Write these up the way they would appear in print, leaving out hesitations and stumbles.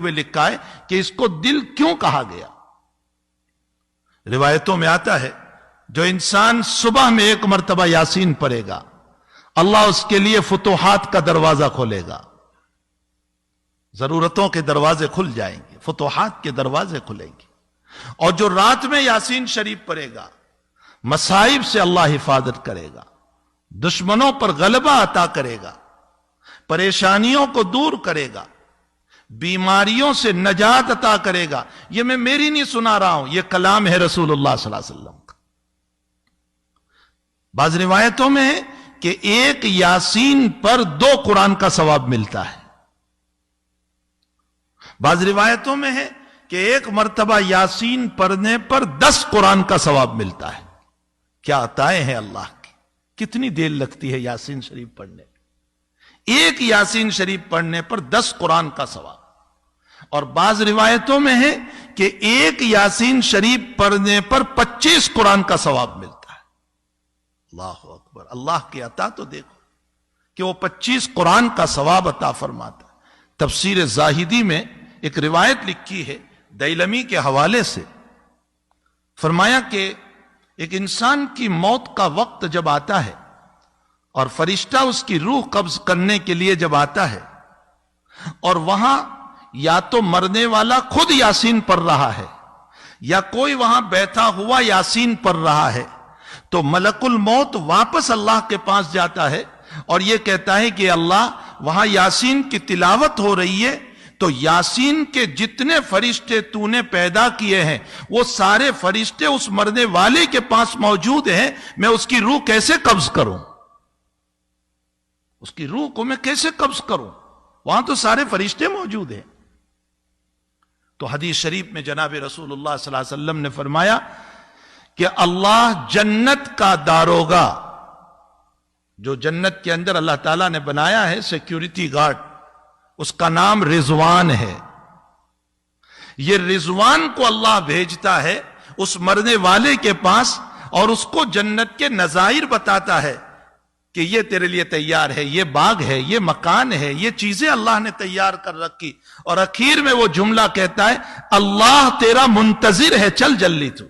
ہوئے لکھا ہے کہ اس کو دل کیوں کہا گیا؟ روایتوں میں آتا ہے جو انسان صبح میں ایک مرتبہ یاسین پڑھے گا اللہ اس کے لیے فتوحات کا دروازہ کھولے گا، ضرورتوں کے دروازے کھل جائیں گے، فتوحات کے دروازے کھلیں گے۔ اور جو رات میں یاسین شریف پڑھے گا مصائب سے اللہ حفاظت کرے گا، دشمنوں پر غلبہ عطا کرے گا، پریشانیوں کو دور کرے گا، بیماریوں سے نجات عطا کرے گا۔ یہ میں میری نہیں سنا رہا ہوں، یہ کلام ہے رسول اللہ صلی اللہ علیہ وسلم کا۔ بعض روایتوں میں ہے کہ ایک یاسین پر 2 قرآن کا ثواب ملتا ہے، بعض روایتوں میں ہے کہ ایک مرتبہ یاسین پڑھنے پر 10 قرآن کا ثواب ملتا ہے۔ کیا عطائیں ہیں اللہ کی! کتنی دیر لگتی ہے یاسین شریف پڑھنے؟ ایک یاسین شریف پڑھنے پر 10 قرآن کا ثواب۔ اور بعض روایتوں میں ہے کہ ایک یاسین شریف پڑھنے پر 25 قرآن کا ثواب ملتا ہے۔ اللہ اکبر! اللہ کی عطا تو دیکھو کہ وہ 25 قرآن کا ثواب عطا فرماتا ہے۔ تفسیر زاہدی میں ایک روایت لکھی ہے دیلمی کے حوالے سے، فرمایا کہ ایک انسان کی موت کا وقت جب آتا ہے اور فرشتہ اس کی روح قبض کرنے کے لیے جب آتا ہے اور وہاں یا تو مرنے والا خود یاسین پڑھ رہا ہے یا کوئی وہاں بیٹھا ہوا یاسین پڑھ رہا ہے، تو ملک الموت واپس اللہ کے پاس جاتا ہے اور یہ کہتا ہے کہ اللہ وہاں یاسین کی تلاوت ہو رہی ہے، تو یاسین کے جتنے فرشتے تو نے پیدا کیے ہیں وہ سارے فرشتے اس مرنے والے کے پاس موجود ہیں، میں اس کی روح کیسے قبض کروں؟ اس کی روح کو میں کیسے قبض کروں؟ وہاں تو سارے فرشتے موجود ہیں۔ تو حدیث شریف میں جناب رسول اللہ صلی اللہ علیہ وسلم نے فرمایا کہ اللہ جنت کا داروغہ، جو جنت کے اندر اللہ تعالیٰ نے بنایا ہے سیکیورٹی گارڈ، اس کا نام رضوان ہے۔ یہ رضوان کو اللہ بھیجتا ہے اس مرنے والے کے پاس اور اس کو جنت کے نظائر بتاتا ہے کہ یہ تیرے لیے تیار ہے، یہ باغ ہے، یہ مکان ہے، یہ چیزیں اللہ نے تیار کر رکھی، اور اخیر میں وہ جملہ کہتا ہے اللہ تیرا منتظر ہے، چل جلدی تو۔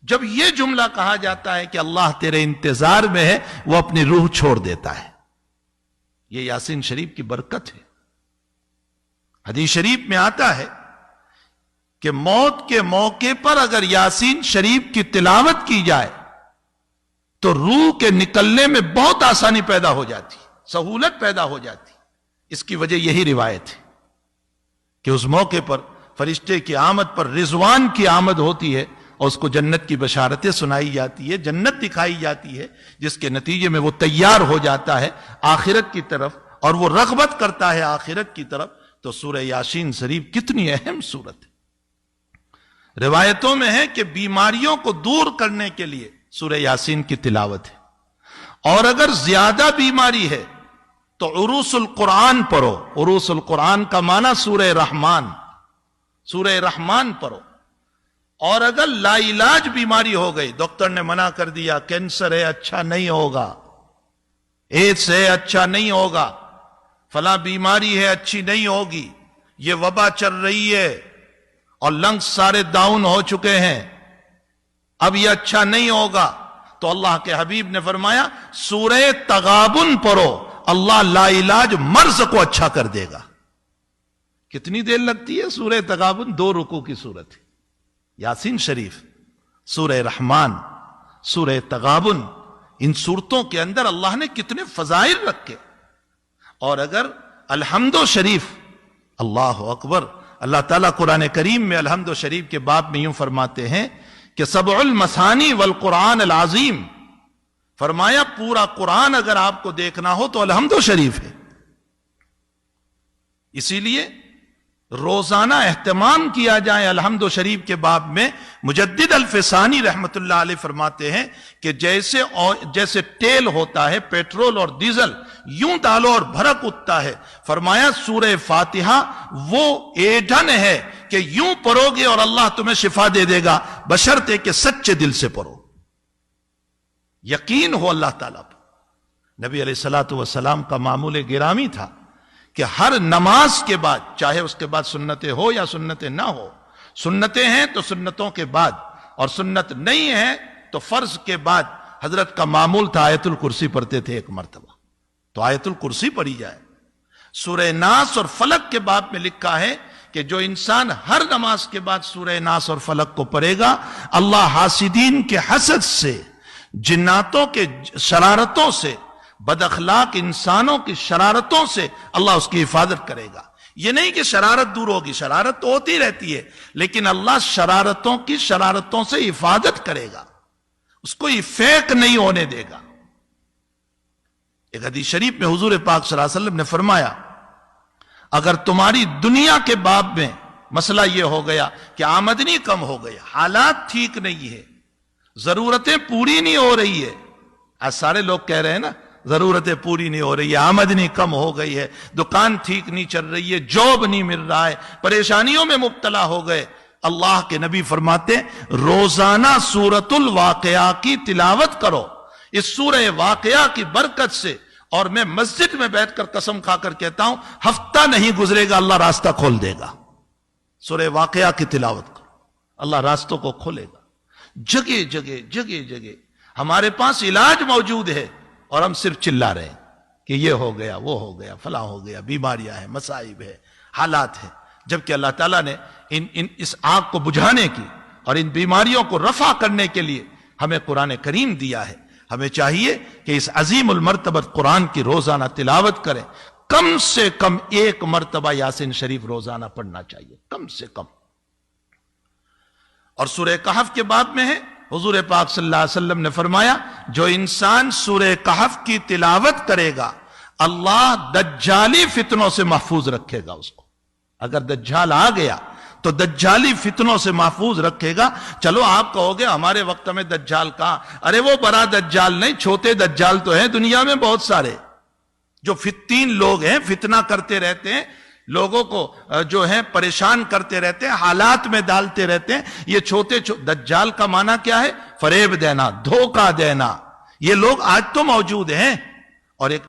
جب یہ جملہ کہا جاتا ہے کہ اللہ تیرے انتظار میں ہے، وہ اپنی روح چھوڑ دیتا ہے۔ یہ یاسین شریف کی برکت ہے۔ حدیث شریف میں آتا ہے کہ موت کے موقع پر اگر یاسین شریف کی تلاوت کی جائے تو روح کے نکلنے میں بہت آسانی پیدا ہو جاتی، سہولت پیدا ہو جاتی۔ اس کی وجہ یہی روایت ہے کہ اس موقع پر فرشتے کی آمد پر رضوان کی آمد ہوتی ہے اور اس کو جنت کی بشارتیں سنائی جاتی ہے، جنت دکھائی جاتی ہے، جس کے نتیجے میں وہ تیار ہو جاتا ہے آخرت کی طرف اور وہ رغبت کرتا ہے آخرت کی طرف۔ تو سورہ یاسین شریف کتنی اہم سورت ہے۔ روایتوں میں ہے کہ بیماریوں کو دور کرنے کے لیے سورہ یاسین کی تلاوت ہے، اور اگر زیادہ بیماری ہے تو عروس القرآن پڑھو۔ عروس القرآن کا معنی سورہ رحمان، سورہ رحمان پڑھو۔ اور اگر لا علاج بیماری ہو گئی، ڈاکٹر نے منع کر دیا کینسر ہے اچھا نہیں ہوگا، ایڈس ہے اچھا نہیں ہوگا، فلاں بیماری ہے اچھی نہیں ہوگی، یہ وبا چل رہی ہے اور لنگز سارے ڈاؤن ہو چکے ہیں، اب یہ اچھا نہیں ہوگا، تو اللہ کے حبیب نے فرمایا سورہ تغابن پڑھو، اللہ لا علاج مرض کو اچھا کر دے گا۔ کتنی دیر لگتی ہے سورہ تغابن؟ 2 رکوع کی سورت ہے۔ یاسین شریف، سورہ رحمان، سورہ تغابن، ان سورتوں کے اندر اللہ نے کتنے فضائل رکھے۔ اور اگر الحمد شریف، اللہ اکبر، اللہ تعالیٰ قرآن کریم میں الحمد شریف کے باب میں یوں فرماتے ہیں کہ سبع المثانی والقرآن العظیم، فرمایا پورا قرآن اگر آپ کو دیکھنا ہو تو الحمد شریف ہے۔ اسی لیے روزانہ اہتمام کیا جائے الحمد شریف کے باب میں۔ مجدد الفسانی رحمت اللہ علیہ فرماتے ہیں کہ جیسے تیل ہوتا ہے، پیٹرول اور ڈیزل، یوں ڈالو اور بھڑک اٹھتا ہے، فرمایا سورہ فاتحہ وہ ایندھن ہے کہ یوں پڑھو گے اور اللہ تمہیں شفا دے دے گا، بشرطے کہ سچے دل سے پڑھو، یقین ہو اللہ تعالیٰ پر۔ نبی علیہ الصلوۃ والسلام کا معمول گرامی تھا کہ ہر نماز کے بعد، چاہے اس کے بعد سنتیں ہو یا سنتیں نہ ہو، سنتیں ہیں تو سنتوں کے بعد، اور سنت نہیں ہے تو فرض کے بعد حضرت کا معمول تھا آیت الکرسی پڑھتے تھے ایک مرتبہ، تو آیت الکرسی پڑھی جائے۔ سورہ ناس اور فلق کے باب میں لکھا ہے کہ جو انسان ہر نماز کے بعد سورہ ناس اور فلق کو پڑھے گا، اللہ حاسدین کے حسد سے، جناتوں کے شرارتوں سے، بد اخلاق انسانوں کی شرارتوں سے اللہ اس کی حفاظت کرے گا۔ یہ نہیں کہ شرارت دور ہوگی، شرارت تو ہوتی رہتی ہے، لیکن اللہ شرارتوں کی شرارتوں سے حفاظت کرے گا، اس کو یہ فیک نہیں ہونے دے گا۔ ایک حدیث شریف میں حضور پاک صلی اللہ علیہ وسلم نے فرمایا، اگر تمہاری دنیا کے باب میں مسئلہ یہ ہو گیا کہ آمدنی کم ہو گئی، حالات ٹھیک نہیں ہے، ضرورتیں پوری نہیں ہو رہی ہے، آج سارے لوگ کہہ رہے ہیں نا ضرورتیں پوری نہیں ہو رہی ہے، آمدنی کم ہو گئی ہے، دکان ٹھیک نہیں چل رہی ہے، جاب نہیں مل رہا ہے، پریشانیوں میں مبتلا ہو گئے، اللہ کے نبی فرماتے روزانہ سورۃ الواقعہ کی تلاوت کرو، اس سورہ واقعہ کی برکت سے، اور میں مسجد میں بیٹھ کر قسم کھا کر کہتا ہوں ہفتہ نہیں گزرے گا اللہ راستہ کھول دے گا۔ سورہ واقعہ کی تلاوت کرو، اللہ راستوں کو کھولے گا۔ جگہ جگہ جگہ جگہ ہمارے پاس علاج موجود ہے اور ہم صرف چلا رہے ہیں کہ یہ ہو گیا، وہ ہو گیا، فلاں ہو گیا، بیماریاں ہیں، مصائب ہے، حالات ہیں، جبکہ اللہ تعالیٰ نے اس آگ کو بجھانے کی اور ان بیماریوں کو رفع کرنے کے لیے ہمیں قرآن کریم دیا ہے۔ ہمیں چاہیے کہ اس عظیم المرتبت قرآن کی روزانہ تلاوت کریں، کم سے کم ایک مرتبہ یاسین شریف روزانہ پڑھنا چاہیے، کم سے کم۔ اور سورہ کہف کے باب میں ہے، حضور پاک صلی اللہ علیہ وسلم نے فرمایا جو انسان سورہ کہف کی تلاوت کرے گا اللہ دجالی فتنوں سے محفوظ رکھے گا اس کو۔ اگر دجال آ گیا تو دجالی فتنوں سے محفوظ رکھے گا۔ چلو آپ کہو گے ہمارے وقت میں دجال کہاں، ارے وہ بڑا دجال نہیں، چھوٹے دجال تو ہیں دنیا میں بہت سارے، جو فتین لوگ ہیں، فتنہ کرتے رہتے ہیں، لوگوں کو جو ہیں پریشان کرتے رہتے ہیں، حالات میں ڈالتے رہتے ہیں۔ یہ چھوٹے دجال کا معنی کیا ہے؟ فریب دینا، دھوکہ دینا۔ یہ لوگ آج تو موجود ہیں۔ اور ایک